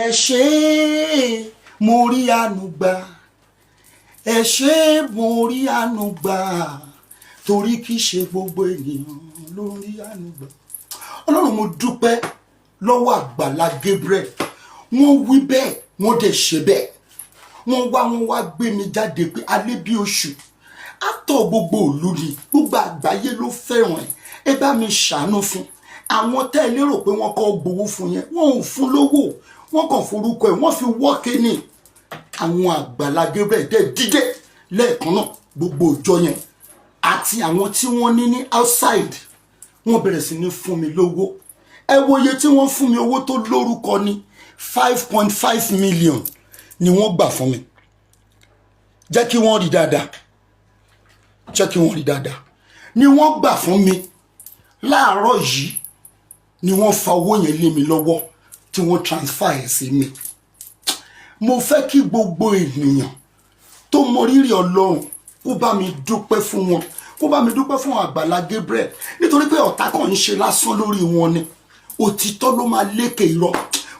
ẹ ṣé mo rí àánú gbà, ẹ ṣé mo rí àánú gbà, torí kìí ṣe gbogbo ènìyàn ló rí àánú gbà. Ọlọ́run mo dúpẹ́ lọ́wọ́ Àgbàlá Gabriel, wọ́n wí bẹ́ẹ̀ wọ́n dẹ̀ ṣe bẹ́ẹ̀, wọ́n wá gbé mi jáde pé alẹ́ bí oṣù àtọ̀ gbogbo òlu ni gbogbo àgbáyé ló fẹ́ràn ẹ bá mi ṣàánú fún àwọn tẹ́ ẹ lérò pé wọ́n kọ́ gbowó fún yẹn, wọ́n ò fún lówó, wọ́n kàn forúkọ ẹ̀ wọ́n fi wọ́ọ̀kì ní àwọn Àgbàlá Gabriel dẹ̀ dídé lẹ́ẹ̀kan náà gbogbo ìjọ yẹn àti àwọn tí wọ́n ní outside wọ́n bẹ̀rẹ̀ sí ní fún mi lówó. Ẹ wo iye tí wọ́n fún mi, owó tó lórúkọ ní 5.5 million ni wọ́n gbà fún mi. Jẹ́ kí wọ́n rí dáadáa, jẹ́ kí wọ́n rí dáadáa ni wọ́n gbà fún mi. Láàárọ̀ yìí ni wọ́n fa owó yẹn lé mi lọ́wọ́ tí wọ́n transfer ẹ̀ sí mi. Mo fẹ́ kí gbogbo ènìyàn tó mọ rírì Ọlọ́run kó bá mi dúpẹ́ fún wọn, kó bá mi dúpẹ́ fún Àgbàlá Gabriel, nítorí pé ọ̀tá kan ń ṣe lásán lórí wọn ni, òtítọ́ ló máa lékè irọ́.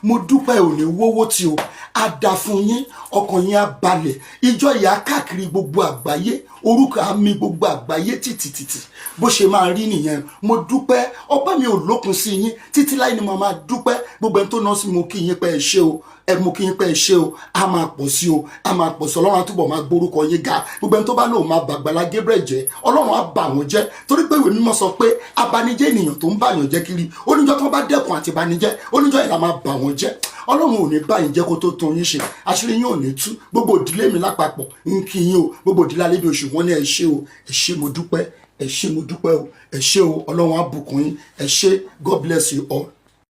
Mo dúpẹ́ ò ní wówó tí o á dá fún yín, ọkàn yín á balẹ̀, ìjọ ìyá káàkiri gbogbo àgbáyé, orúkọ àmì gbogbo àgbáyé títítítì bó ṣe máa rí nìyẹn. Mo dúpẹ́, ọpẹ́ mi ò lókun sí yín, títí láì ní mo máa dúpẹ́. Gbogbo ẹni tó ná sí mo kí yín pé ẹ ṣé o, ẹ mú kí yín pé ẹ ṣé o, a máa pọ̀ sí o, a máa pọ̀ sí. Ọlọ́run á túbọ̀ máa gbórúkọ yín ga. Gbogbo ẹni tó bá lóun máa bà Àgbàlá Gabriel jẹ́, Ọlọ́run á bà wọ́n jẹ́, torí pé ìwé mímọ́ sọ pé abanijẹ́ ènìyàn tó ń bàyàn jẹ́ kiri, oníjọ́ tó bá dẹ́kun àti banijẹ́, oníjọ́ ìlà máa bà wọ́n jẹ́. Ọlọ́run ò ní bá yín jẹ́ kó tó tún yín ṣe, àṣírí yín ò ní tú. Gbogbo ìdílé mi lápapọ̀ ń kí yín o, gbogbo ìdílé Alẹ́ bí oṣù wọn ní ẹ ṣé o, ẹ ṣé mo dúpẹ́, ẹ ṣé mo dúpẹ́ o, ẹ ṣé o, Ọlọ́run á bùkún yín, ẹ ṣé. God bless you all.